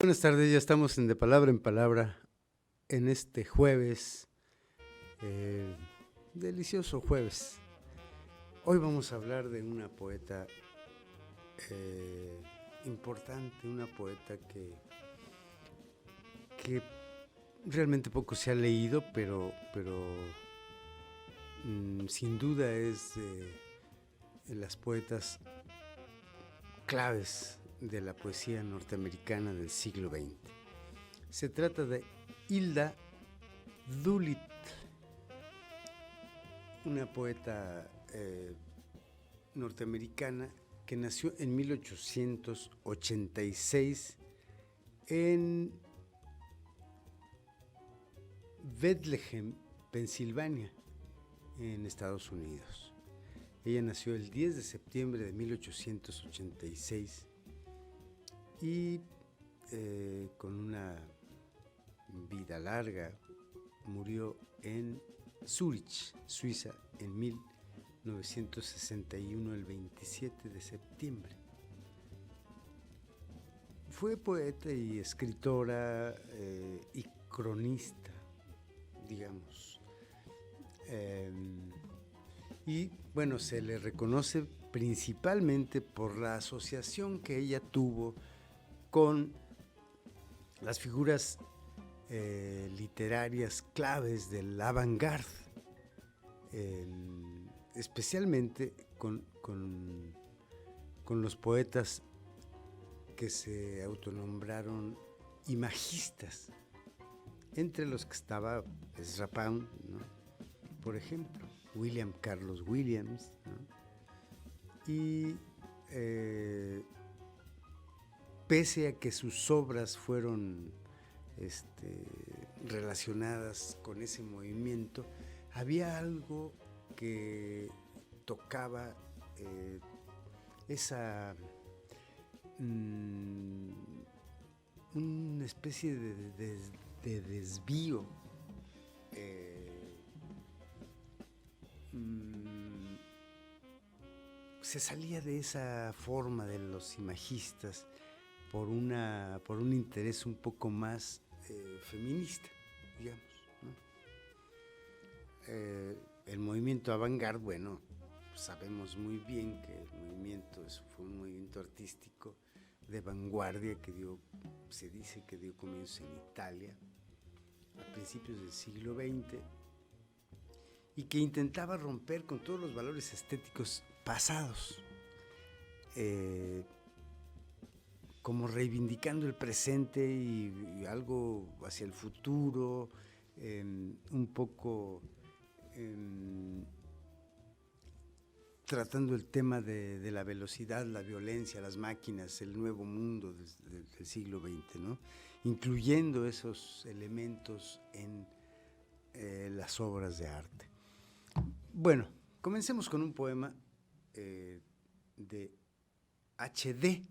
Buenas tardes, ya estamos en De Palabra en Palabra en este jueves, delicioso jueves. Hoy vamos a hablar de una poeta importante, una poeta que realmente poco se ha leído, pero sin duda es de las poetas claves de la poesía norteamericana del siglo XX. Se trata de Hilda Doolittle, una poeta norteamericana que nació en 1886 en Bethlehem, Pensilvania, en Estados Unidos. Ella nació el 10 de septiembre de 1886 y con una vida larga murió en Zúrich, Suiza, en 1961, el 27 de septiembre. Fue poeta y escritora y cronista, digamos. Y bueno, se le reconoce principalmente por la asociación que ella tuvo con las figuras literarias claves del avant-garde, especialmente con los poetas que se autonombraron imagistas, entre los que estaba Ezra Pound, ¿no? Por ejemplo, William Carlos Williams, ¿no? Y pese a que sus obras fueron relacionadas con ese movimiento, había algo que tocaba una especie de desvío se salía de esa forma de los imagistas por un interés un poco más feminista, digamos, ¿no? El movimiento avant-garde, bueno, sabemos muy bien que el movimiento fue un movimiento artístico de vanguardia que se dice que dio comienzo en Italia a principios del siglo XX y que intentaba romper con todos los valores estéticos pasados, como reivindicando el presente y algo hacia el futuro, un poco tratando el tema de la velocidad, la violencia, las máquinas, el nuevo mundo del siglo XX, ¿no? Incluyendo esos elementos en las obras de arte. Bueno, comencemos con un poema de H.D.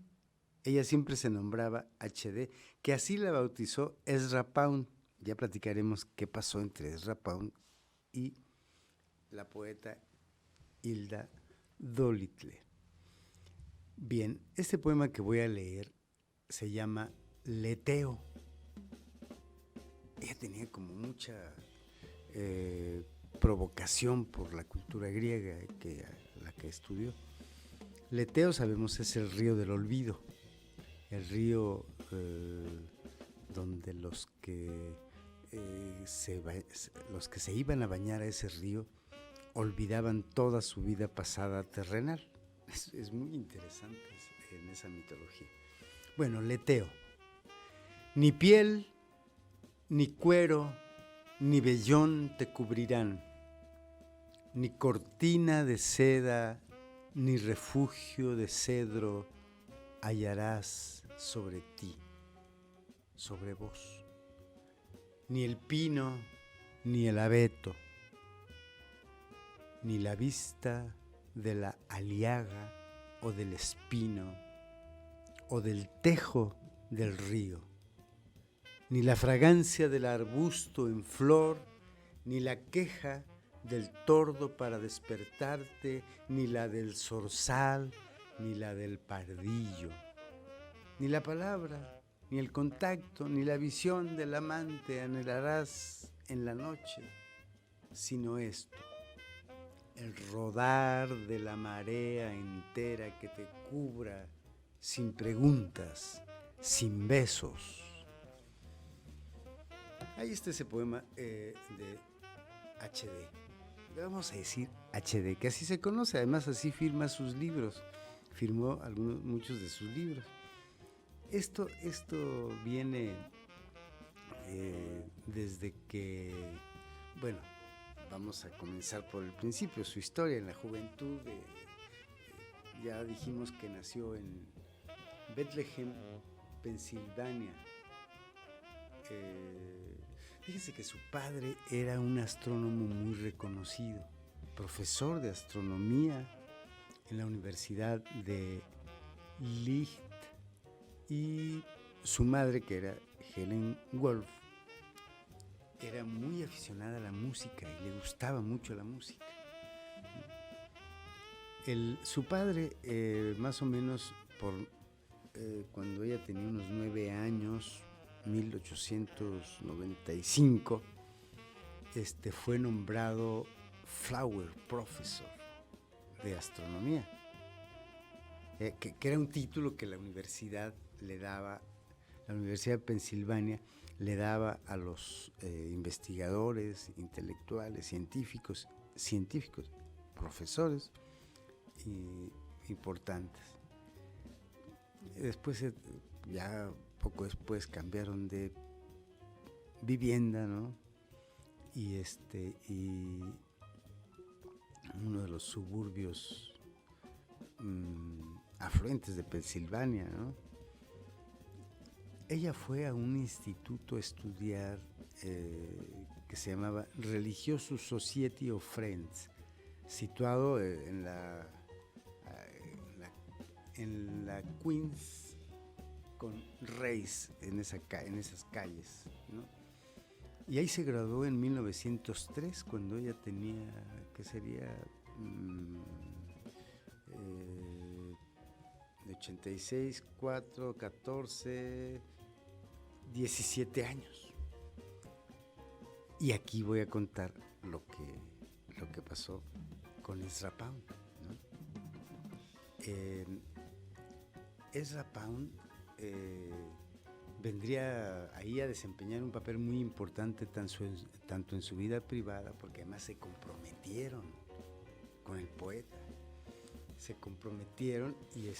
Ella siempre se nombraba H.D., que así la bautizó Ezra Pound. Ya platicaremos qué pasó entre Ezra Pound y la poeta Hilda Doolittle. Bien, este poema que voy a leer se llama Leteo. Ella tenía como mucha provocación por la cultura griega la que estudió. Leteo, sabemos, es el río del olvido, el río donde los que se iban a bañar a ese río olvidaban toda su vida pasada terrenal. Es muy interesante en esa mitología. Bueno, Leteo. Ni piel, ni cuero, ni vellón te cubrirán, ni cortina de seda, ni refugio de cedro hallarás sobre ti, sobre vos, ni el pino, ni el abeto, ni la vista de la aliaga o del espino o del tejo del río, ni la fragancia del arbusto en flor, ni la queja del tordo para despertarte, ni la del zorzal, ni la del pardillo, ni la palabra ni el contacto, ni la visión del amante anhelarás en la noche, sino esto, el rodar de la marea entera que te cubra sin preguntas, sin besos. Ahí está ese poema de HD. Le vamos a decir HD, que así se conoce, además así firma sus libros. Firmó muchos de sus libros. Esto viene desde que, bueno, vamos a comenzar por el principio, su historia en la juventud. Ya dijimos que nació en Bethlehem, Pensilvania. Fíjense que su padre era un astrónomo muy reconocido, profesor de astronomía en la Universidad de Licht, y su madre, que era Helen Wolf, era muy aficionada a la música y le gustaba mucho la música. Su padre, más o menos cuando ella tenía unos 9 años, 1895, fue nombrado Flower Professor de astronomía, que era un título que la universidad le daba, la Universidad de Pensilvania le daba a los investigadores, intelectuales, científicos, profesores importantes. Después, ya poco después, cambiaron de vivienda, ¿no? Y uno de los suburbios afluentes de Pensilvania, ¿no? Ella fue a un instituto a estudiar que se llamaba Religious Society of Friends, situado en la Queens con Rice, en esas calles, ¿no? Y ahí se graduó en 1903, cuando ella tenía, ¿qué sería? De 86, 4, 14, 17 años. Y aquí voy a contar lo que pasó con Ezra Pound, ¿no? Ezra Pound vendría ahí a desempeñar un papel muy importante tanto en su vida privada, porque además se comprometieron con el poeta. Se comprometieron y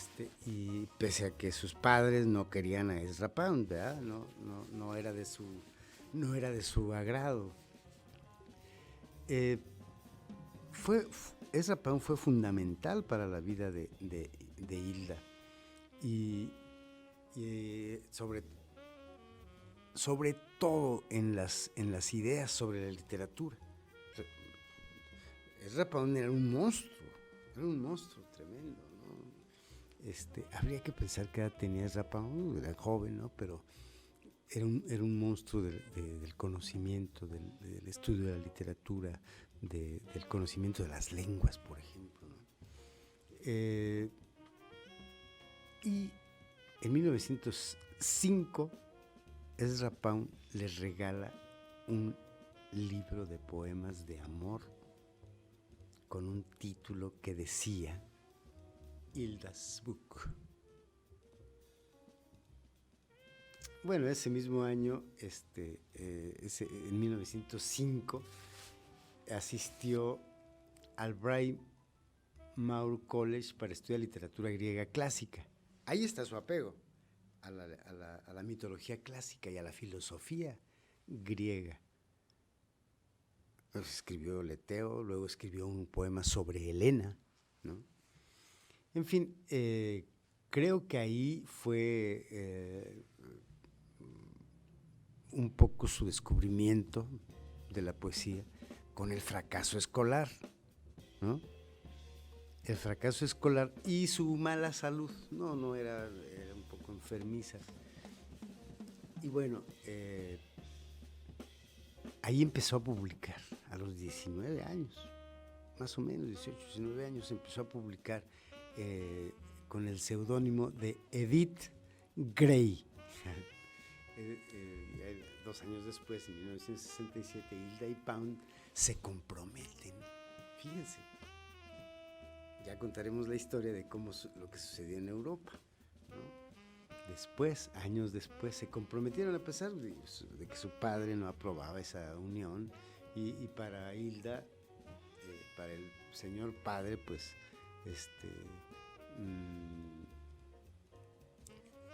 pese a que sus padres no querían a Ezra Pound, ¿verdad? No era de su agrado. Ezra Pound fue fundamental para la vida de Hilda y sobre todo en las ideas sobre la literatura. Ezra Pound era un monstruo tremendo, ¿no? Habría que pensar que tenía Ezra Pound, era joven, ¿no? Pero era un monstruo del conocimiento, del estudio de la literatura, del conocimiento de las lenguas, por ejemplo, ¿no? Y en 1905 Ezra Pound le regala un libro de poemas de amor con un título que decía Hilda's Book. Bueno, ese mismo año, en 1905, asistió al Bryn Mawr College para estudiar literatura griega clásica. Ahí está su apego a la mitología clásica y a la filosofía griega. Pues escribió Leteo, luego escribió un poema sobre Helena, ¿no? En fin, creo que ahí fue un poco su descubrimiento de la poesía con el fracaso escolar, ¿no? El fracaso escolar y su mala salud, no era un poco enfermiza. Y bueno, ahí empezó a publicar a los 19 años, más o menos 18, 19 años, empezó a publicar con el seudónimo de Edith Gray. 2 años después, en 1967, Hilda y Pound se comprometen. Fíjense, ya contaremos la historia de lo que sucedió en Europa, ¿no? Después, años después, se comprometieron a pesar de que su padre no aprobaba esa unión, y para Hilda, para el señor padre, pues,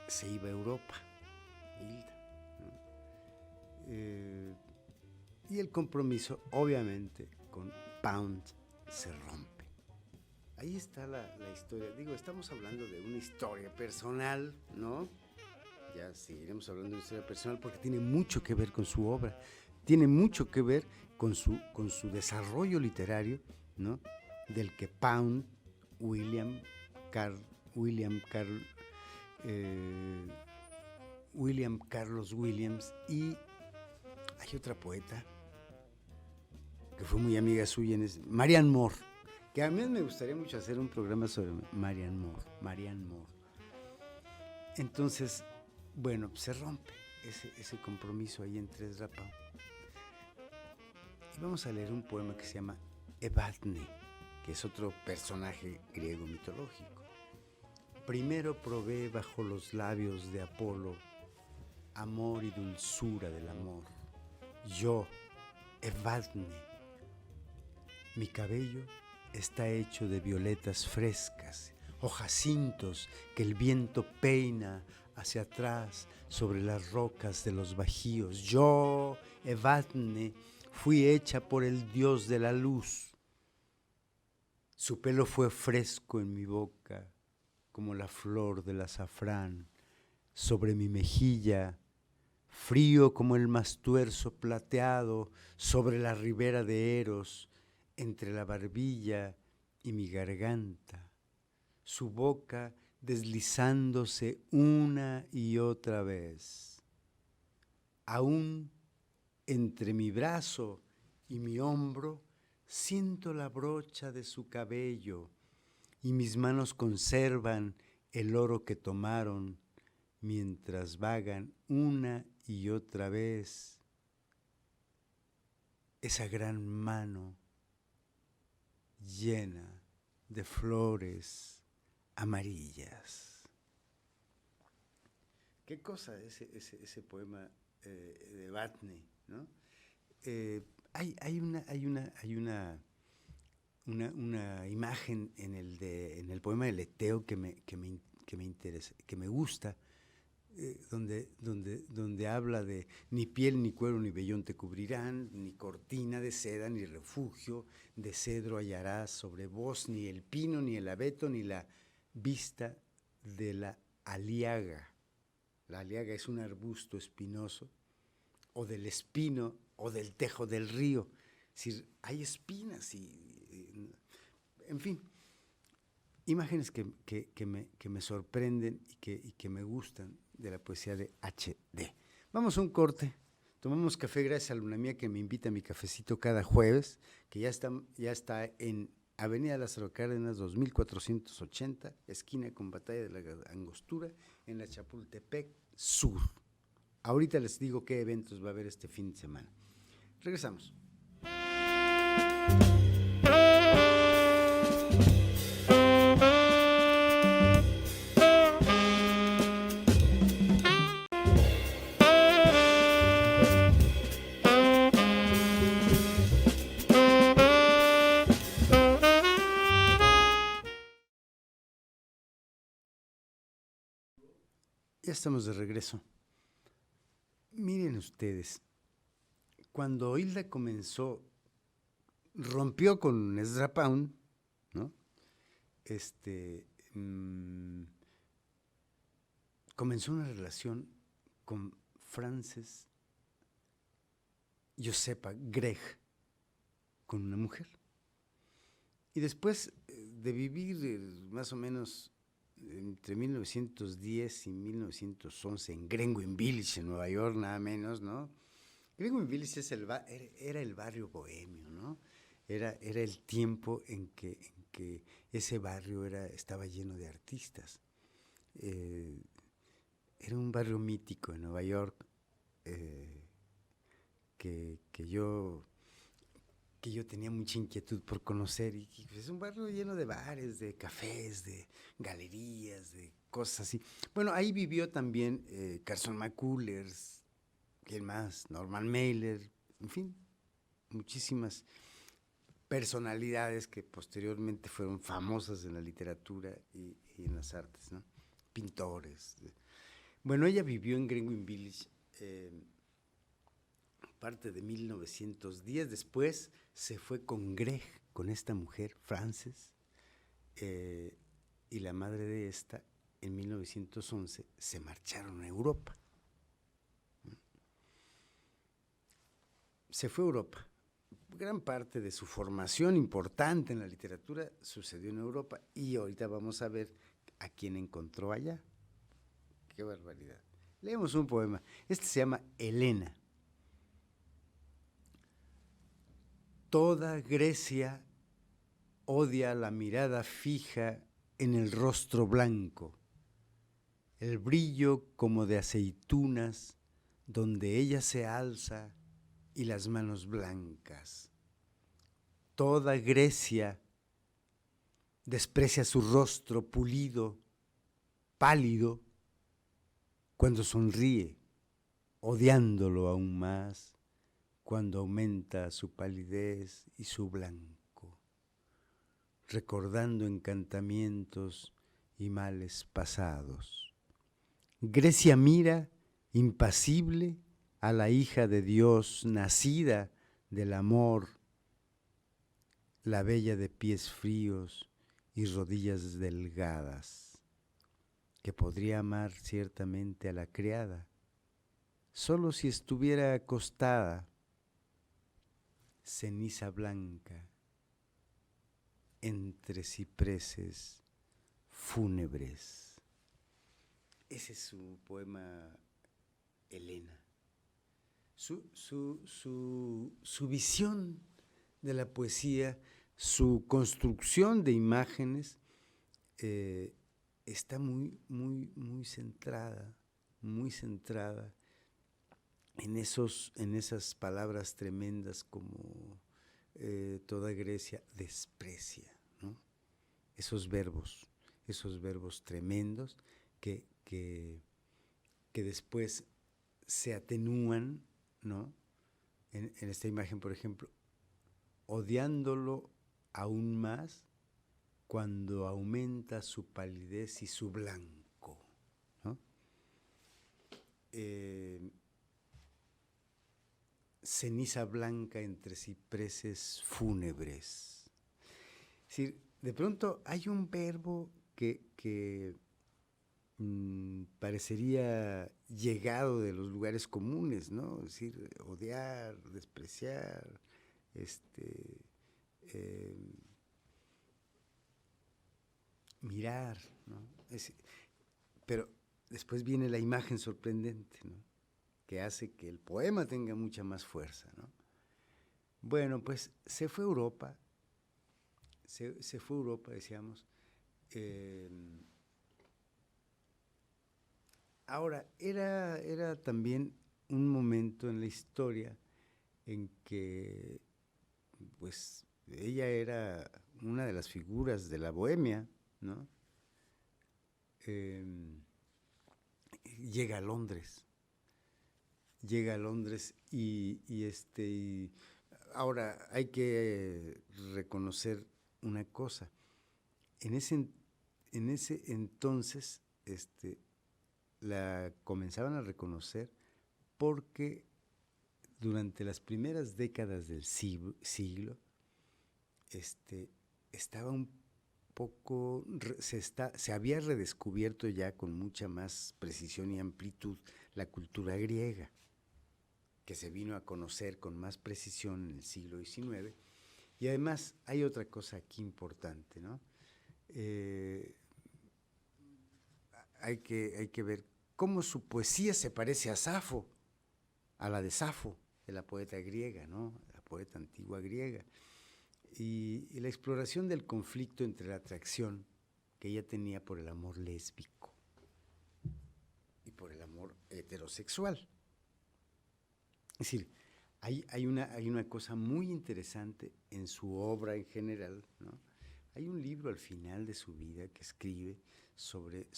se iba a Europa, Hilda, ¿no? Y el compromiso, obviamente, con Pound se rompe. Ahí está la historia. Digo, estamos hablando de una historia personal, ¿no? Ya seguiremos hablando de una historia personal porque tiene mucho que ver con su obra, tiene mucho que ver con su desarrollo literario, ¿no? Del que Pound, William Carlos Williams, y hay otra poeta que fue muy amiga suya, Marianne Moore, que a mí me gustaría mucho hacer un programa sobre Marianne Moore. Entonces, bueno, se rompe ese compromiso ahí entre Ezra Pound. Y vamos a leer un poema que se llama Evadne, que es otro personaje griego mitológico. Primero probé bajo los labios de Apolo amor y dulzura del amor. Yo, Evadne, mi cabello está hecho de violetas frescas o jacintos que el viento peina hacia atrás sobre las rocas de los bajíos. Yo, Evadne, fui hecha por el dios de la luz. Su pelo fue fresco en mi boca, como la flor del azafrán. Sobre mi mejilla, frío como el mastuerzo plateado sobre la ribera de Eros, entre la barbilla y mi garganta. Su boca deslizándose una y otra vez. Aún entre mi brazo y mi hombro siento la brocha de su cabello y mis manos conservan el oro que tomaron mientras vagan una y otra vez esa gran mano llena de flores amarillas. ¿Qué cosa ese poema de Evadne, ¿no? Hay una imagen en el poema de Leteo que me interesa, que me gusta, donde habla de ni piel, ni cuero, ni vellón te cubrirán, ni cortina de seda, ni refugio de cedro hallarás sobre vos, ni el pino, ni el abeto, ni la vista de la aliaga. La aliaga es un arbusto espinoso, o del espino, o del tejo del río. Es decir, hay espinas en fin, imágenes que me sorprenden y que me gustan de la poesía de H.D. Vamos a un corte, tomamos café gracias a Luna Mía, que me invita a mi cafecito cada jueves, que ya está en Avenida Lázaro Cárdenas 2480, esquina con Batalla de la Angostura, en la Chapultepec Sur. Ahorita les digo qué eventos va a haber este fin de semana. Regresamos. Ya estamos de regreso. Miren ustedes, cuando Hilda rompió con Ezra Pound, ¿no? Comenzó una relación con Frances Josepa Gregg, con una mujer. Y después de vivir más o menos entre 1910 y 1911 en Greenwich Village, en Nueva York, nada menos, ¿no? Greenwich Village era el barrio bohemio, ¿no? Era el tiempo en que ese barrio estaba lleno de artistas. Era un barrio mítico en Nueva York, eh, que yo tenía mucha inquietud por conocer, y es un barrio lleno de bares, de cafés, de galerías, de cosas así. Bueno, ahí vivió también Carson McCullers, ¿quién más? Norman Mailer, en fin, muchísimas personalidades que posteriormente fueron famosas en la literatura y en las artes, ¿no? Pintores. Bueno, ella vivió en Greenwich Village parte de 1910. Después se fue con Greg, con esta mujer, Frances, y la madre de esta, en 1911, se marcharon a Europa. Se fue a Europa. Gran parte de su formación importante en la literatura sucedió en Europa, y ahorita vamos a ver a quién encontró allá. ¡Qué barbaridad! Leemos un poema. Este se llama Helena. Toda Grecia odia la mirada fija en el rostro blanco, el brillo como de aceitunas donde ella se alza y las manos blancas. Toda Grecia desprecia su rostro pulido, pálido, cuando sonríe, odiándolo aún más cuando aumenta su palidez y su blanco, recordando encantamientos y males pasados. Grecia mira, impasible, a la hija de Dios, nacida del amor, la bella de pies fríos y rodillas delgadas, que podría amar ciertamente a la criada, solo si estuviera acostada, ceniza blanca, entre cipreses fúnebres. Ese es su poema Helena. Su visión de la poesía, su construcción de imágenes, está muy centrada en esas palabras tremendas como toda Grecia desprecia, ¿no? Esos verbos tremendos que después se atenúan, ¿no? En esta imagen, por ejemplo, odiándolo aún más cuando aumenta su palidez y su blanco, ¿no? Ceniza blanca entre cipreses fúnebres. Es decir, de pronto hay un verbo que parecería llegado de los lugares comunes, ¿no? Es decir, odiar, despreciar, mirar, ¿no? Pero después viene la imagen sorprendente, ¿no? Que hace que el poema tenga mucha más fuerza, ¿no? Bueno, pues se fue a Europa, decíamos. Ahora, era también un momento en la historia en que, pues, ella era una de las figuras de la bohemia, ¿no? Llega a Londres y ahora hay que reconocer una cosa. En ese entonces, la comenzaban a reconocer porque durante las primeras décadas del siglo, estaba un poco, se había redescubierto ya con mucha más precisión y amplitud la cultura griega, que se vino a conocer con más precisión en el siglo XIX. Y además hay otra cosa aquí importante, ¿no? Hay que ver cómo su poesía se parece a Safo, a la de Safo, de la poeta griega, ¿no? La poeta antigua griega. Y la exploración del conflicto entre la atracción que ella tenía por el amor lésbico y por el amor heterosexual. decir, hay una cosa muy interesante en su obra en general, ¿no? Hay un libro al final de su vida que escribe sobre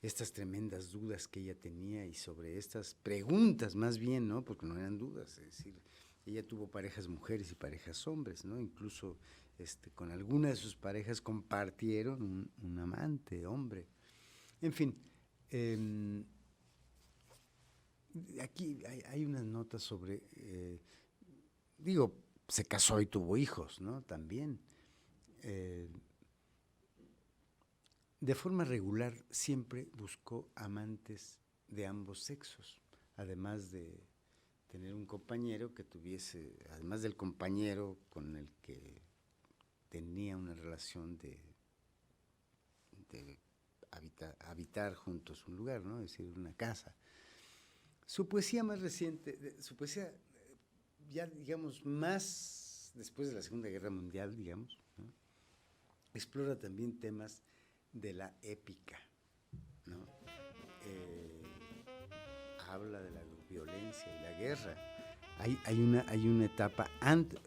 estas tremendas dudas que ella tenía y sobre estas preguntas más bien, ¿no? Porque no eran dudas, es decir, ella tuvo parejas mujeres y parejas hombres, ¿no? Incluso con alguna de sus parejas compartieron un amante, hombre. En fin, aquí hay unas notas sobre, digo, se casó y tuvo hijos, ¿no? También. De forma regular siempre buscó amantes de ambos sexos, además de tener un compañero que tuviese, además del compañero con el que tenía una relación de habitar juntos un lugar, ¿no? Es decir, una casa. Su poesía más reciente, su poesía ya digamos más después de la Segunda Guerra Mundial, digamos, ¿no? Explora también temas de la épica, ¿no? Habla de la violencia y la guerra. Hay una etapa antes.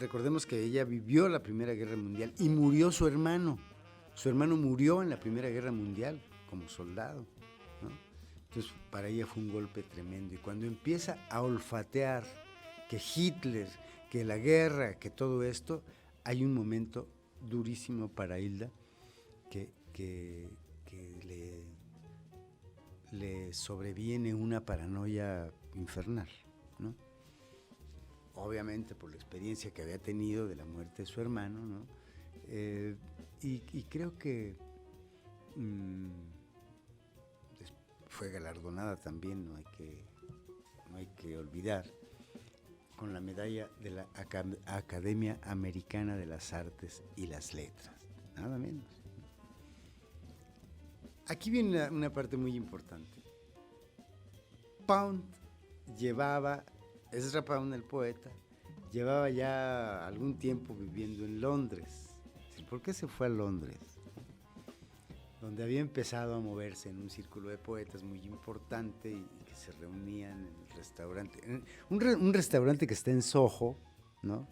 Recordemos que ella vivió la Primera Guerra Mundial y murió su hermano. Su hermano murió en la Primera Guerra Mundial como soldado, ¿no? Entonces, para ella fue un golpe tremendo. Y cuando empieza a olfatear que Hitler, que la guerra, que todo esto, hay un momento durísimo para Hilda que le sobreviene una paranoia infernal, ¿no? Obviamente por la experiencia que había tenido de la muerte de su hermano, ¿no? Y creo que fue galardonada también, no hay que olvidar, con la medalla de la Academia Americana de las Artes y las Letras, nada menos. Aquí viene una parte muy importante. Ezra Pound, el poeta, llevaba ya algún tiempo viviendo en Londres. ¿Por qué se fue a Londres? Donde había empezado a moverse en un círculo de poetas muy importante y que se reunían en el restaurante. Un restaurante que está en Soho, ¿no?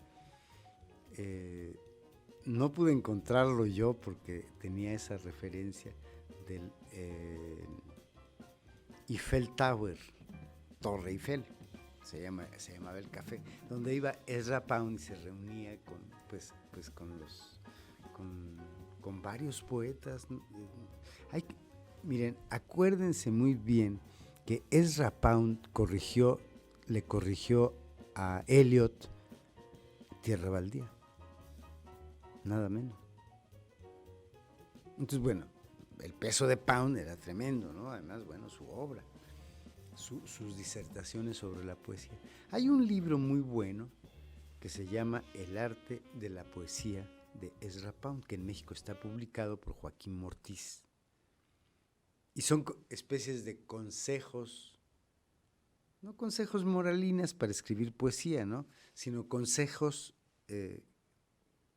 No pude encontrarlo yo porque tenía esa referencia del Eiffel Tower, Torre Eiffel, se llamaba el café, donde iba Ezra Pound y se reunía con varios poetas. Miren, acuérdense muy bien que Ezra Pound le corrigió a Eliot Tierra Baldía, nada menos. Entonces, bueno, el peso de Pound era tremendo, ¿no? Además, bueno, su obra, sus disertaciones sobre la poesía. Hay un libro muy bueno que se llama El arte de la poesía de Ezra Pound, que en México está publicado por Joaquín Mortiz. Y son especies de consejos, no consejos moralinas para escribir poesía, ¿no? Sino consejos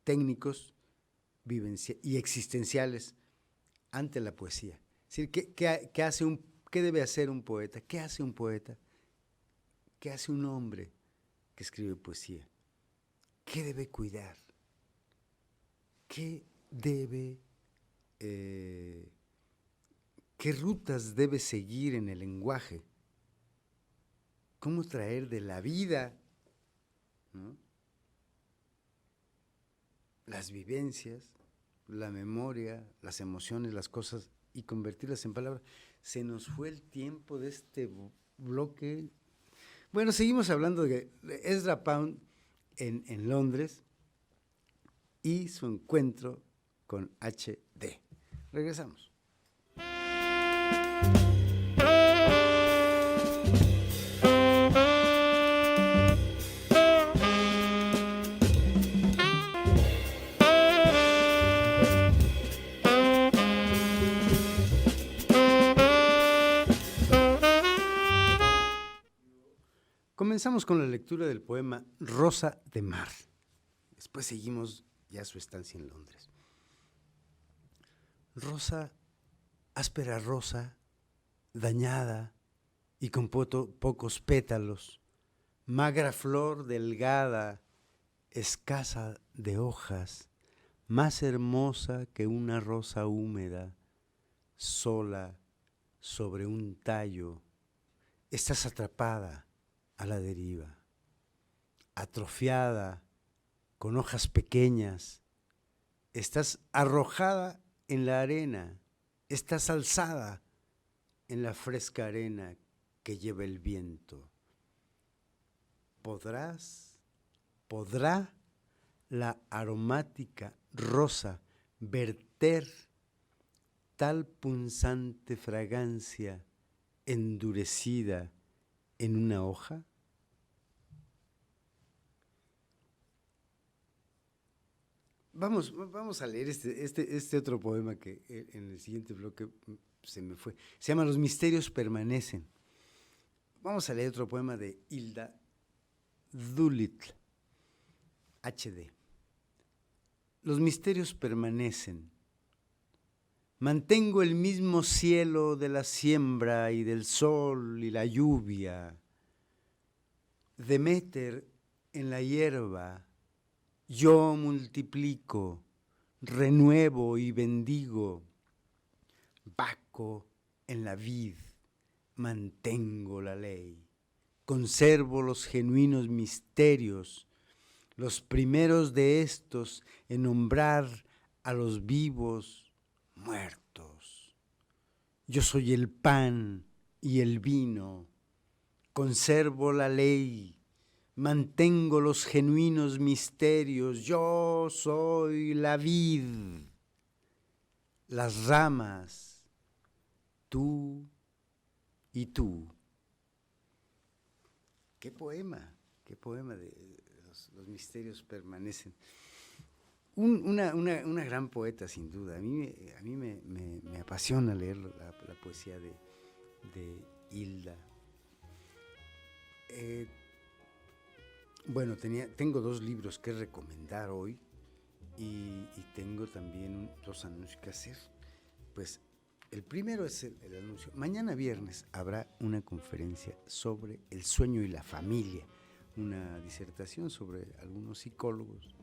técnicos y existenciales ante la poesía. Es decir, ¿qué debe hacer un poeta? ¿Qué hace un poeta? ¿Qué hace un hombre que escribe poesía? ¿Qué debe cuidar? ¿Qué rutas debe seguir en el lenguaje? ¿Cómo traer de la vida, ¿no?, las vivencias, la memoria, las emociones, las cosas, y convertirlas en palabras? Se nos fue el tiempo de este bloque. Bueno, seguimos hablando de Ezra Pound en Londres y su encuentro con H.D. Regresamos. Comenzamos con la lectura del poema Rosa de Mar. Después seguimos ya su estancia en Londres. Rosa, áspera rosa, dañada, y con pocos pétalos, magra flor delgada, escasa de hojas, más hermosa que una rosa húmeda, sola sobre un tallo, estás atrapada a la deriva, atrofiada, con hojas pequeñas, estás arrojada en la arena, estás alzada en la fresca arena que lleva el viento. ¿Podrá la aromática rosa verter tal punzante fragancia endurecida en una hoja? Vamos a leer este otro poema que en el siguiente bloque se me fue. Se llama Los misterios permanecen. Vamos a leer otro poema de Hilda Doolittle, HD. Los misterios permanecen. Mantengo el mismo cielo de la siembra y del sol y la lluvia. Deméter en la hierba. Yo multiplico, renuevo y bendigo. Baco en la vid, mantengo la ley. Conservo los genuinos misterios, los primeros de estos en nombrar a los vivos muertos. Yo soy el pan y el vino, conservo la ley, mantengo los genuinos misterios, yo soy la vid, las ramas, tú y tú. Qué poema de los misterios permanecen. Una gran poeta, sin duda. A mí me apasiona leer la poesía de Hilda. Bueno, tengo 2 libros que recomendar hoy y tengo también 2 anuncios que hacer. Pues el primero es el anuncio. Mañana viernes habrá una conferencia sobre el sueño y la familia, una disertación sobre algunos psicólogos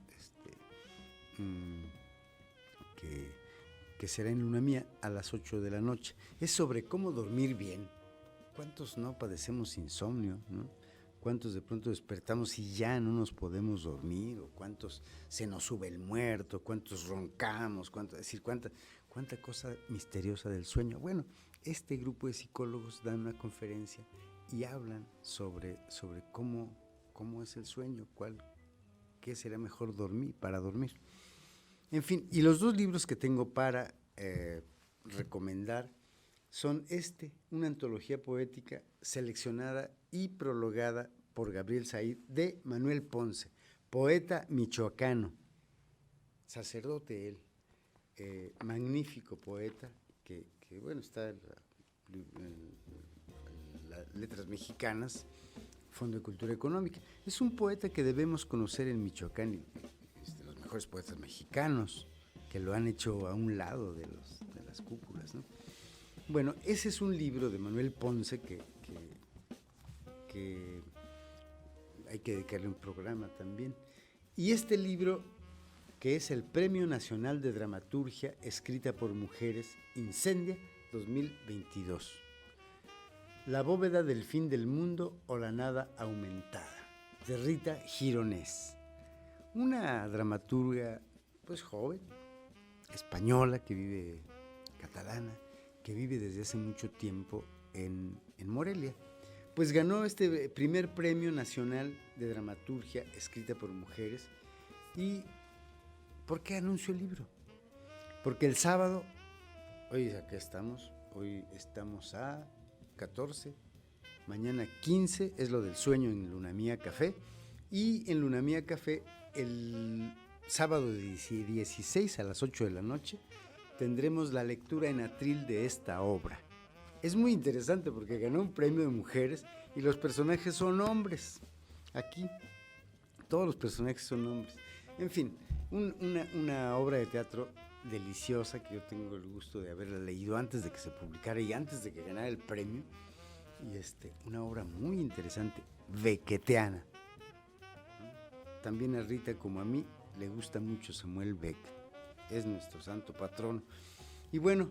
que será en Luna Mía a las 8 de la noche. Es sobre cómo dormir bien. ¿Cuántos no padecemos insomnio, no? ¿Cuántos de pronto despertamos y ya no nos podemos dormir? ¿O cuántos se nos sube el muerto? ¿Cuántos roncamos? ¿Cuánta cosa misteriosa del sueño? Bueno, este grupo de psicólogos dan una conferencia y hablan sobre cómo es el sueño, qué será mejor para dormir. En fin, y los 2 libros que tengo para recomendar son una antología poética seleccionada y prologada por Gabriel Said de Manuel Ponce, poeta michoacano, sacerdote él, magnífico poeta que bueno, está en las letras mexicanas, Fondo de Cultura Económica. Es un poeta que debemos conocer en Michoacán, es de los mejores poetas mexicanos que lo han hecho a un lado de las cúpulas, ¿no? Bueno, ese es un libro de Manuel Ponce que hay que dedicarle un programa también. Y este libro, que es el Premio Nacional de Dramaturgia escrita por mujeres, Incendia 2022. La bóveda del fin del mundo o la nada aumentada, de Rita Gironés. Una dramaturga, pues joven, española, catalana, que vive desde hace mucho tiempo en Morelia. Pues ganó este primer Premio Nacional de Dramaturgia escrita por mujeres. ¿Y por qué anuncio el libro? Porque el sábado, hoy estamos a 14, mañana 15 es lo del sueño en Luna Mía Café, y en Luna Mía Café el sábado de 16 a las 8 de la noche tendremos la lectura en atril de esta obra. Es muy interesante porque ganó un premio de mujeres y los personajes son hombres. Aquí todos los personajes son hombres. En fin, una obra de teatro deliciosa que yo tengo el gusto de haberla leído antes de que se publicara y antes de que ganara el premio. y una obra muy interesante, beckettiana. También a Rita, como a mí, le gusta mucho Samuel Beckett, es nuestro santo patrono. Y bueno,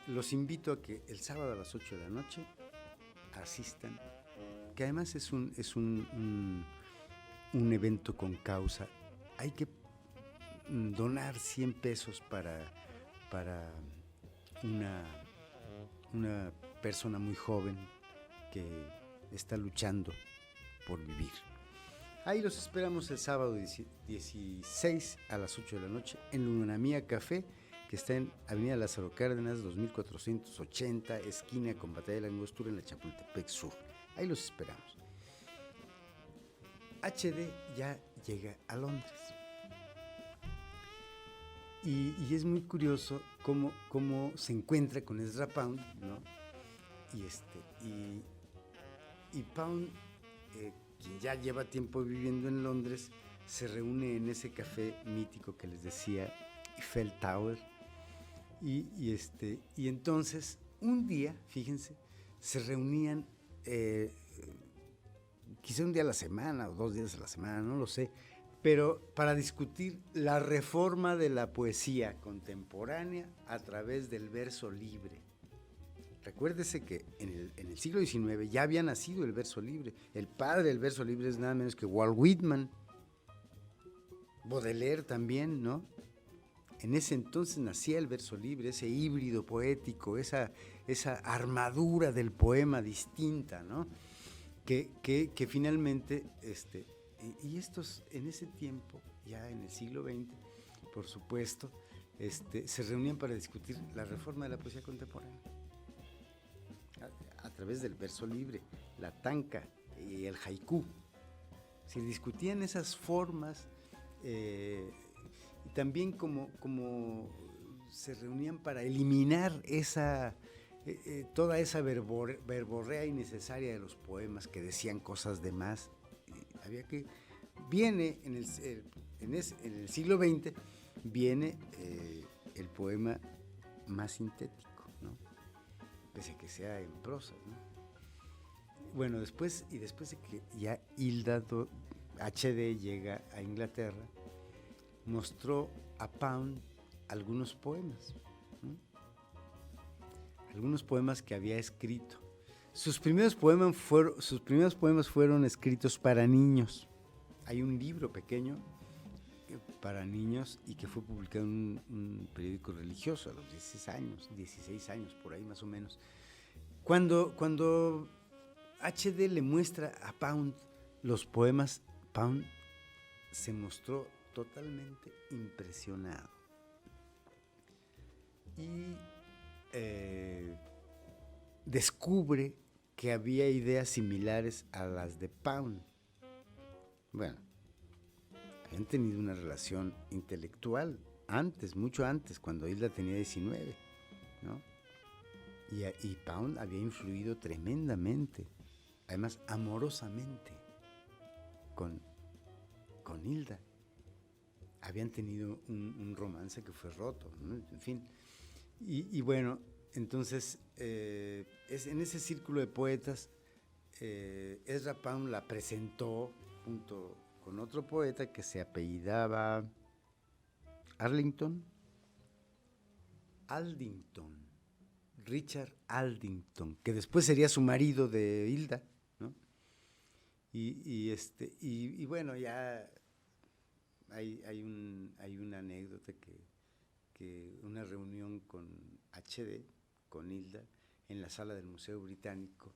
los invito a que el sábado a las 8 de la noche asistan, que además es un evento con causa. Hay que donar 100 pesos para una persona muy joven que está luchando por vivir. Ahí los esperamos el sábado 16 a las 8 de la noche en Lunamía Café, que está en Avenida Lázaro Cárdenas, 2480, esquina con Batalla de la Angostura, en la Chapultepec Sur. Ahí los esperamos. HD ya llega a Londres. Y es muy curioso cómo se encuentra con Ezra Pound, ¿no? Y Pound, quien ya lleva tiempo viviendo en Londres, se reúne en ese café mítico que les decía, Eiffel Tower. Y entonces, un día, fíjense, se reunían, quizá un día a la semana o 2 días a la semana, no lo sé, pero para discutir la reforma de la poesía contemporánea a través del verso libre. Recuérdese que en el siglo XIX ya había nacido el verso libre. El padre del verso libre es nada menos que Walt Whitman. Baudelaire también, ¿no? En ese entonces nacía el verso libre, ese híbrido poético, esa armadura del poema distinta, ¿no? Que finalmente, y estos en ese tiempo, ya en el siglo XX, por supuesto, se reunían para discutir la reforma de la poesía contemporánea a través del verso libre, la tanka y el haiku. Se discutían esas formas, y también como se reunían para eliminar toda esa verborrea innecesaria de los poemas que decían cosas de más. Había que, viene en el siglo XX, viene el poema más sintético, ¿no? Pese a que sea en prosa, ¿no? Bueno, después de que ya Hilda HD llega a Inglaterra, mostró a Pound algunos poemas, ¿no? Algunos poemas que había escrito. Sus primeros poemas fueron escritos para niños. Hay un libro pequeño para niños y que fue publicado en un periódico religioso a los 16 años, por ahí más o menos. Cuando HD le muestra a Pound los poemas, Pound se mostró totalmente impresionado. Y descubre que había ideas similares a las de Pound. Bueno, habían tenido una relación intelectual antes, mucho antes, cuando Hilda tenía 19, ¿no? Y Pound había influido tremendamente, además amorosamente, con Hilda. Habían tenido un romance que fue roto, ¿no? En fin. Y bueno, entonces, en ese círculo de poetas, Ezra Pound la presentó junto con otro poeta que se apellidaba Richard Aldington, que después sería su marido de Hilda, ¿no? Y bueno, ya hay una anécdota que una reunión con HD, con Hilda, en la sala del Museo Británico,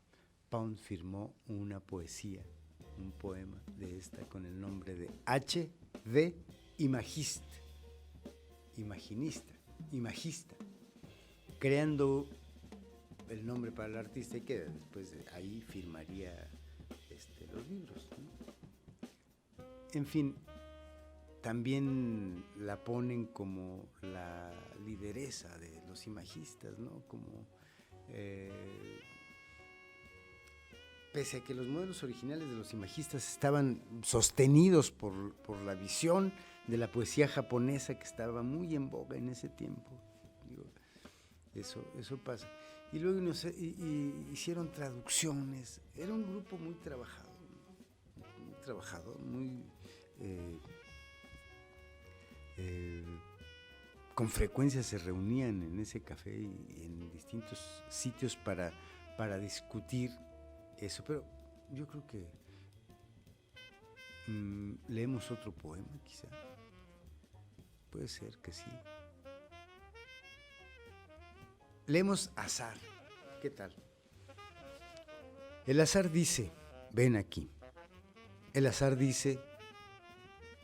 Pound firmó una poesía, un poema de esta con el nombre de HD Imagista, creando el nombre para el artista y que después ahí firmaría los libros, ¿no? En fin, también la ponen como la lideresa de los imagistas, ¿no? Como pese a que los modelos originales de los imagistas estaban sostenidos por la visión de la poesía japonesa que estaba muy en boga en ese tiempo. Digo, eso pasa. Y luego hicieron traducciones. Era un grupo muy trabajador, muy con frecuencia se reunían en ese café y en distintos sitios para discutir eso. Pero yo creo que leemos otro poema, quizá. Puede ser que sí. Leemos Azar. ¿Qué tal? El azar dice, ven aquí. El azar dice,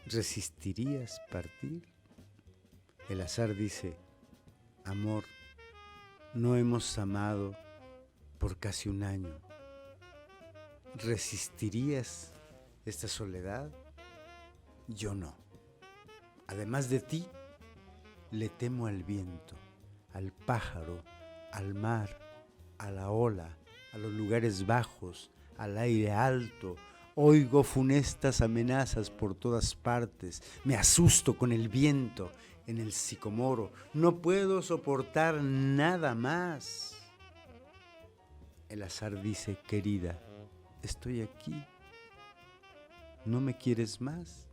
¿resistirías partir? El azar dice, amor, no hemos amado por casi un año. ¿Resistirías esta soledad? Yo no. Además de ti, le temo al viento, al pájaro, al mar, a la ola, a los lugares bajos, al aire alto. Oigo funestas amenazas por todas partes. Me asusto con el viento en el sicomoro. No puedo soportar nada más. El azar dice, querida, estoy aquí. ¿No me quieres más?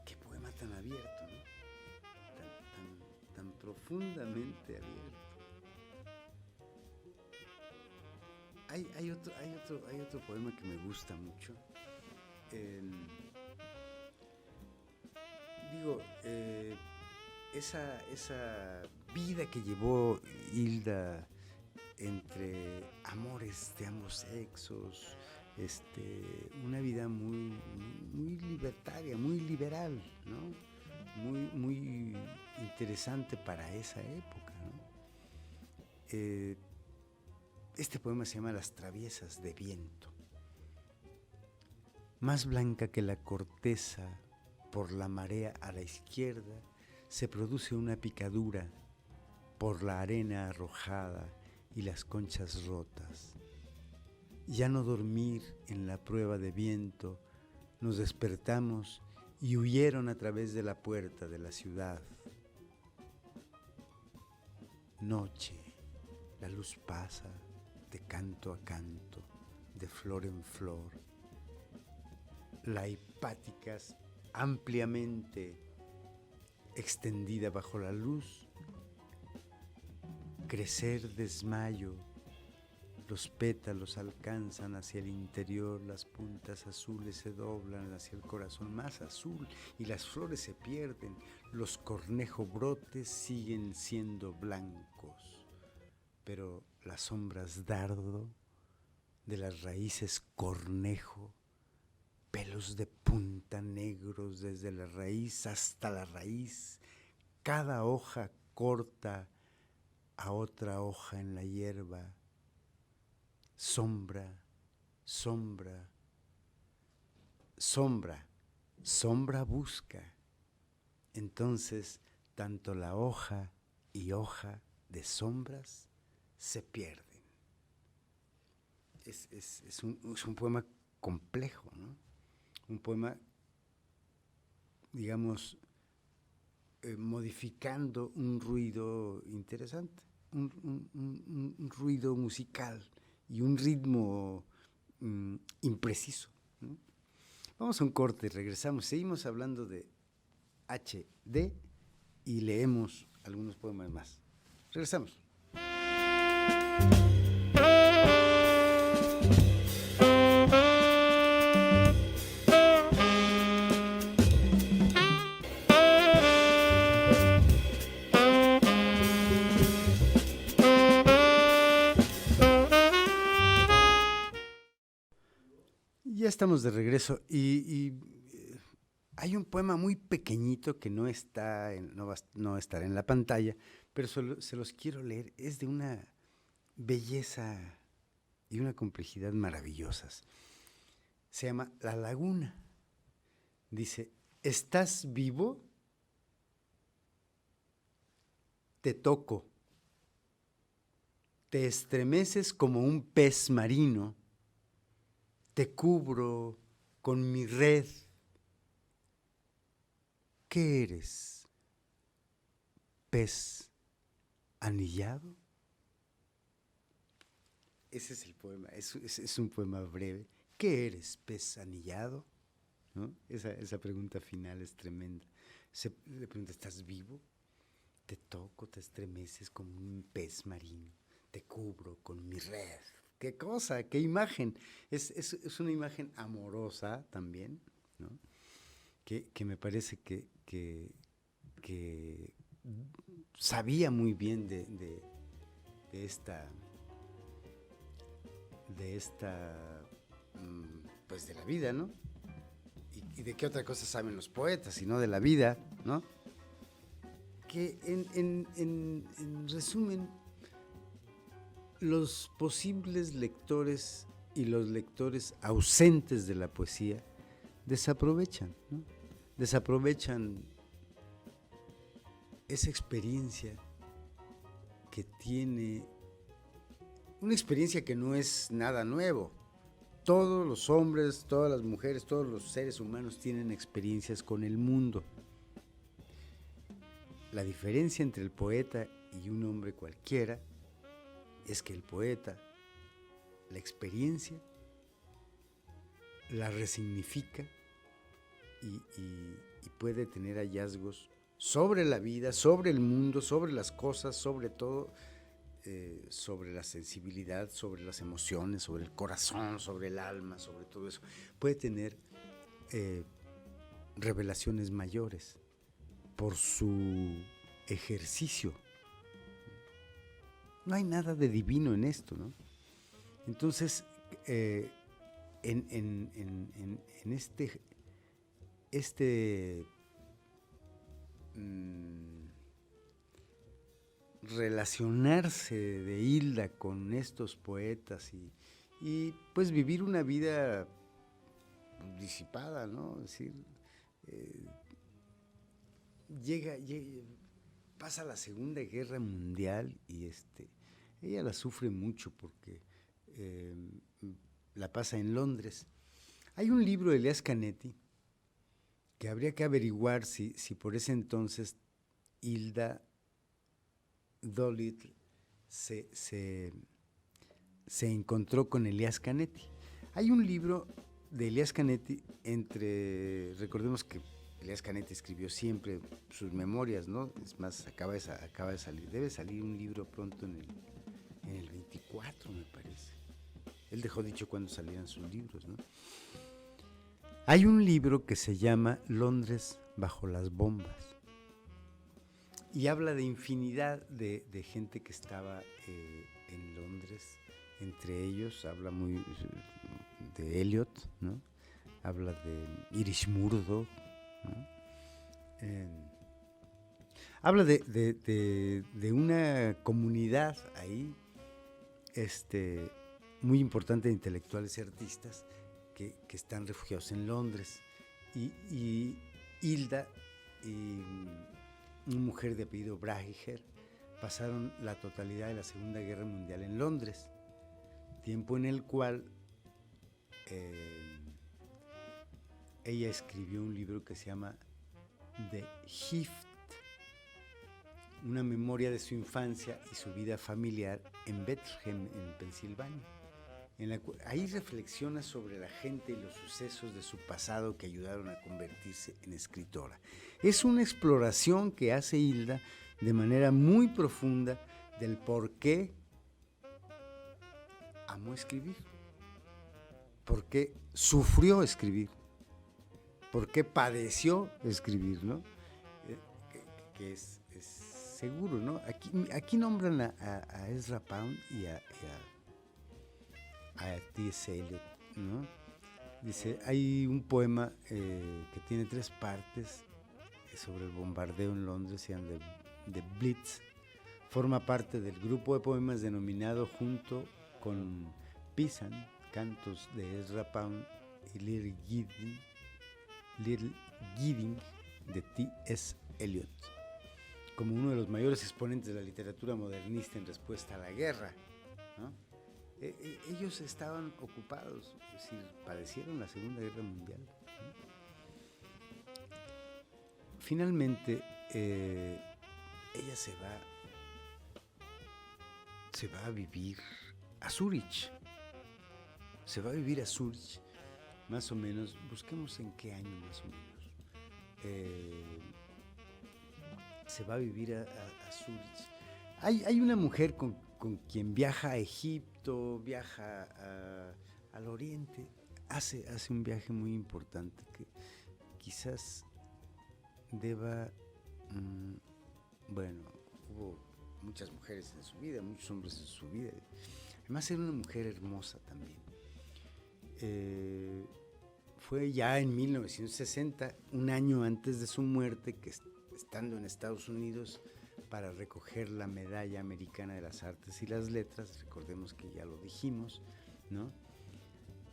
Qué poema tan abierto, ¿no? Tan profundamente abierto. Hay otro poema que me gusta mucho. Esa vida que llevó Hilda entre amores de ambos sexos, una vida muy libertaria, muy liberal, ¿no? Muy interesante para esa época, ¿no? Este poema se llama Las traviesas de viento. Más blanca que la corteza, por la marea a la izquierda, se produce una picadura por la arena arrojada y las conchas rotas. Ya no dormir en la prueba de viento, nos despertamos y huyeron a través de la puerta de la ciudad. Noche, la luz pasa de canto a canto, de flor en flor. La hipáticas ampliamente extendida bajo la luz, crecer desmayo, los pétalos alcanzan hacia el interior, las puntas azules se doblan hacia el corazón más azul y las flores se pierden, los cornejobrotes siguen siendo blancos, pero las sombras dardo de las raíces cornejo, pelos de punta negros desde la raíz hasta la raíz, cada hoja corta a otra hoja en la hierba, sombra, sombra, sombra, sombra busca. Entonces, tanto la hoja y hoja de sombras se pierden. Es un poema complejo, ¿no? Un poema, digamos, modificando un ruido interesante, un ruido musical y un ritmo impreciso, ¿no? Vamos a un corte, regresamos, seguimos hablando de HD y leemos algunos poemas más. Regresamos. Ya estamos de regreso y hay un poema muy pequeñito que no estará en la pantalla, pero se los quiero leer. Es de una belleza y una complejidad maravillosas. Se llama La Laguna. Dice, ¿estás vivo? Te toco. Te estremeces como un pez marino. Te cubro con mi red. ¿Qué eres? Pez anillado. Ese es el poema, es un poema breve. ¿Qué eres, pez anillado? ¿No? Esa pregunta final es tremenda. Le pregunta, ¿estás vivo? Te toco, te estremeces como un pez marino, te cubro con mi red. ¡Qué cosa! ¡Qué imagen! Es una imagen amorosa también, ¿no? Que me parece que sabía muy bien de esta, pues de la vida, ¿no? Y de qué otra cosa saben los poetas, sino de la vida, ¿no? Que en resumen, los posibles lectores y los lectores ausentes de la poesía desaprovechan, ¿no? Desaprovechan esa experiencia que tiene, una experiencia que no es nada nuevo. Todos los hombres, todas las mujeres, todos los seres humanos tienen experiencias con el mundo. La diferencia entre el poeta y un hombre cualquiera es que el poeta, la experiencia, la resignifica y puede tener hallazgos sobre la vida, sobre el mundo, sobre las cosas, sobre todo, sobre la sensibilidad, sobre las emociones, sobre el corazón, sobre el alma, sobre todo eso. Puede tener revelaciones mayores por su ejercicio. No hay nada de divino en esto, ¿no? Entonces, en este relacionarse de Hilda con estos poetas y pues vivir una vida disipada, ¿no? Es decir, pasa la Segunda Guerra Mundial y ella la sufre mucho porque la pasa en Londres. Hay un libro de Elias Canetti que habría que averiguar si por ese entonces Hilda Dolittle se encontró con Elias Canetti. Hay un libro de Elias Canetti recordemos que Elias Canetti escribió siempre sus memorias, ¿no? Es más, acaba de salir, debe salir un libro pronto en el 24, me parece. Él dejó dicho cuándo salieran sus libros, ¿no? Hay un libro que se llama Londres bajo las bombas y habla de infinidad de gente que estaba en Londres. Entre ellos habla muy de Eliot, ¿no? Habla de Irish Murdoch, ¿no? Habla de una comunidad ahí muy importante de intelectuales y artistas que están refugiados en Londres. Y Hilda y una mujer de apellido Brahiger pasaron la totalidad de la Segunda Guerra Mundial en Londres, tiempo en el cual ella escribió un libro que se llama The Gift, una memoria de su infancia y su vida familiar en Bethlehem, en Pensilvania. Ahí reflexiona sobre la gente y los sucesos de su pasado que ayudaron a convertirse en escritora. Es una exploración que hace Hilda de manera muy profunda del por qué amó escribir, por qué sufrió escribir, por qué padeció escribir, ¿no? Que es seguro, ¿no? Aquí nombran a Ezra Pound y a T.S. Eliot, ¿no? Dice, hay un poema que tiene 3 partes sobre el bombardeo en Londres, se llama The Blitz. Forma parte del grupo de poemas denominado junto con Pisan, cantos de Ezra Pound y Little Gidding de T.S. Eliot, como uno de los mayores exponentes de la literatura modernista en respuesta a la guerra, ¿no? Ellos estaban ocupados, es decir, padecieron la Segunda Guerra Mundial, ¿no? Finalmente, ella se va se va a vivir a Zúrich. Se va a vivir a Zúrich, más o menos, busquemos en qué año más o menos. Se va a vivir a Zúrich. Hay una mujer con quien viaja a Egipto, viaja al Oriente, hace un viaje muy importante que quizás deba, bueno, hubo muchas mujeres en su vida, muchos hombres en su vida. Además era una mujer hermosa también. Fue ya en 1960, un año antes de su muerte, que estando en Estados Unidos para recoger la Medalla Americana de las Artes y las Letras, recordemos que ya lo dijimos, ¿no?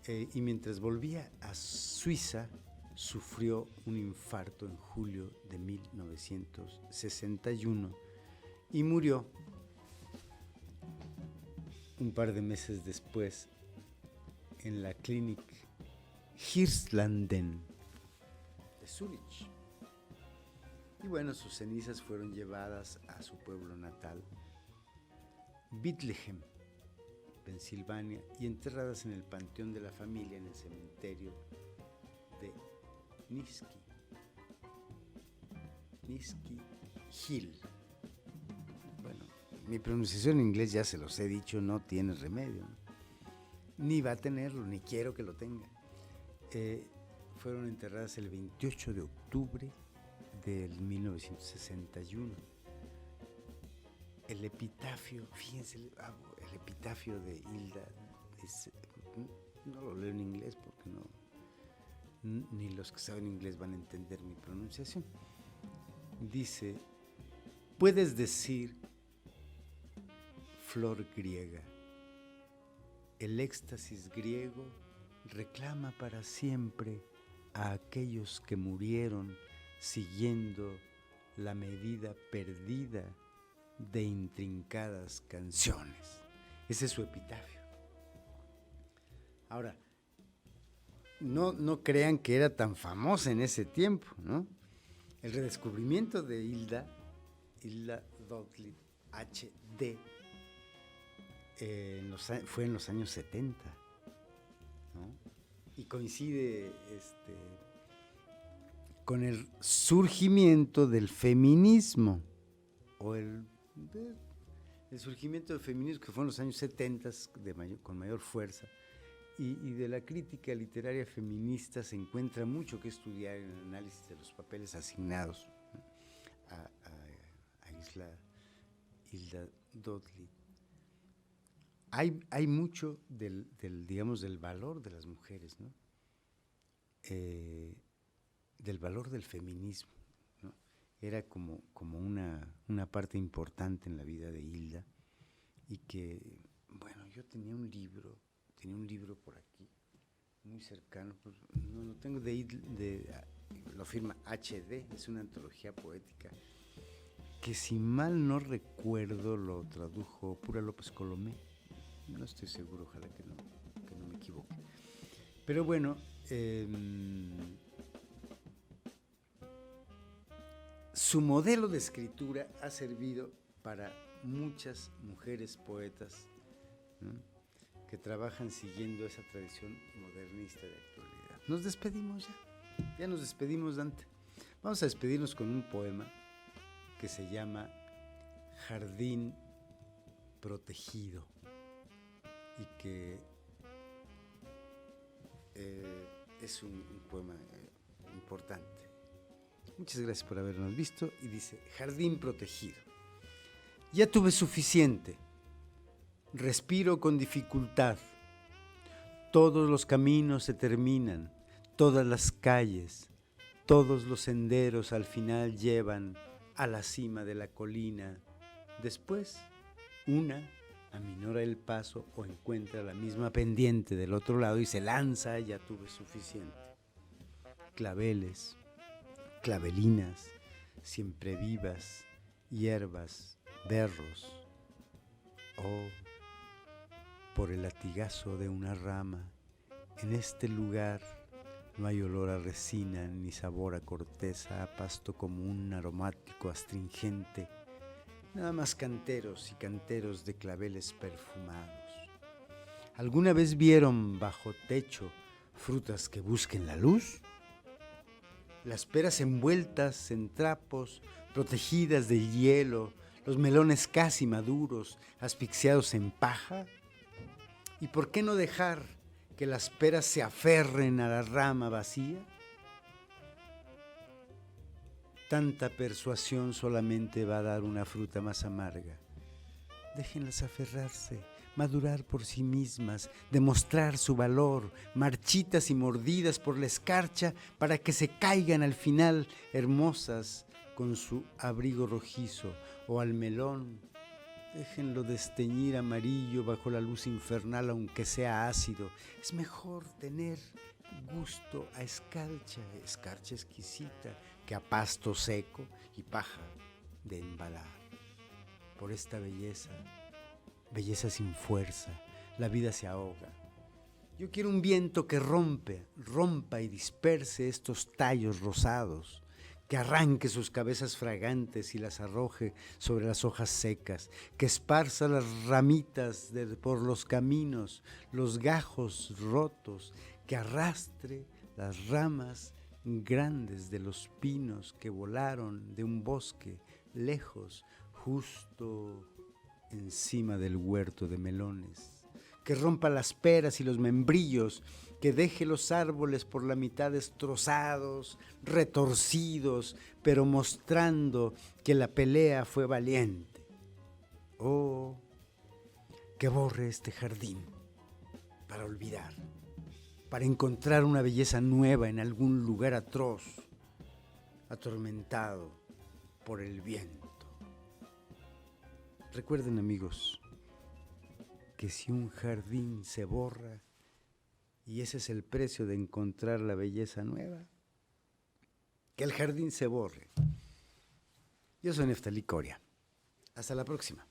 Y mientras volvía a Suiza, sufrió un infarto en julio de 1961 y murió un par de meses después en la Klinik Hirslanden de Zúrich. Y bueno, sus cenizas fueron llevadas a su pueblo natal, Bethlehem, Pensilvania, y enterradas en el panteón de la familia en el cementerio de Niski Hill. Bueno, mi pronunciación en inglés ya se los he dicho, no tiene remedio, ¿no? Ni va a tenerlo, ni quiero que lo tenga. Fueron enterradas el 28 de octubre del 1961. El epitafio, fíjense, el epitafio de Hilda, no lo leo en inglés porque ni los que saben inglés van a entender mi pronunciación. Dice: puedes decir, flor griega, el éxtasis griego reclama para siempre a aquellos que murieron siguiendo la medida perdida de intrincadas canciones. Ese es su epitafio. Ahora, no crean que era tan famosa en ese tiempo, ¿no? El redescubrimiento de Hilda Dodley HD, fue en los años 70, ¿no? Y coincide con el surgimiento del feminismo, o el surgimiento del feminismo que fue en los años 70 con mayor fuerza, y de la crítica literaria feminista se encuentra mucho que estudiar en el análisis de los papeles asignados, ¿no?, a Hilda Dodley. Hay mucho del valor de las mujeres, ¿no? Del valor del feminismo, ¿no? Era como una parte importante en la vida de Hilda, y que, bueno, yo tenía un libro por aquí, muy cercano, pues, no lo tengo, lo firma HD, es una antología poética, que si mal no recuerdo lo tradujo Pura López Colomé, no estoy seguro, ojalá que no me equivoque. Pero bueno, su modelo de escritura ha servido para muchas mujeres poetas, ¿no?, que trabajan siguiendo esa tradición modernista de actualidad. Nos despedimos ya nos despedimos, Dante. Vamos a despedirnos con un poema que se llama Jardín Protegido, y que es un poema importante. Muchas gracias por habernos visto, y dice: Jardín protegido. Ya tuve suficiente. Respiro con dificultad. Todos los caminos se terminan, todas las calles, todos los senderos al final llevan a la cima de la colina. Después, una aminora el paso o encuentra la misma pendiente del otro lado y se lanza. Ya tuve suficiente. Claveles, clavelinas, siempre vivas, hierbas, berros. Oh, por el latigazo de una rama, en este lugar no hay olor a resina ni sabor a corteza, a pasto común, aromático, astringente. nada más canteros y canteros de claveles perfumados. ¿Alguna vez vieron bajo techo frutas que busquen la luz? Las peras envueltas en trapos, protegidas del hielo, los melones casi maduros, asfixiados en paja. ¿Y por qué no dejar que las peras se aferren a la rama vacía? Tanta persuasión solamente va a dar una fruta más amarga. Déjenlas aferrarse, madurar por sí mismas, demostrar su valor, marchitas y mordidas por la escarcha para que se caigan al final hermosas con su abrigo rojizo, o al melón. Déjenlo desteñir amarillo bajo la luz infernal aunque sea ácido. Es mejor tener gusto a escarcha exquisita, que a pasto seco y paja de embalar. Por esta belleza sin fuerza, la vida se ahoga. Yo quiero un viento que rompa y disperse estos tallos rosados, que arranque sus cabezas fragantes y las arroje sobre las hojas secas, que esparza las ramitas por los caminos, los gajos rotos, que arrastre las ramas grandes de los pinos que volaron de un bosque lejos, justo encima del huerto de melones, que rompa las peras y los membrillos, que deje los árboles por la mitad destrozados, retorcidos, pero mostrando que la pelea fue valiente. Oh, que borre este jardín para olvidar, para encontrar una belleza nueva en algún lugar atroz, atormentado por el viento. Recuerden, amigos, que si un jardín se borra, y ese es el precio de encontrar la belleza nueva, que el jardín se borre. Yo soy Neftalí Coria. Hasta la próxima.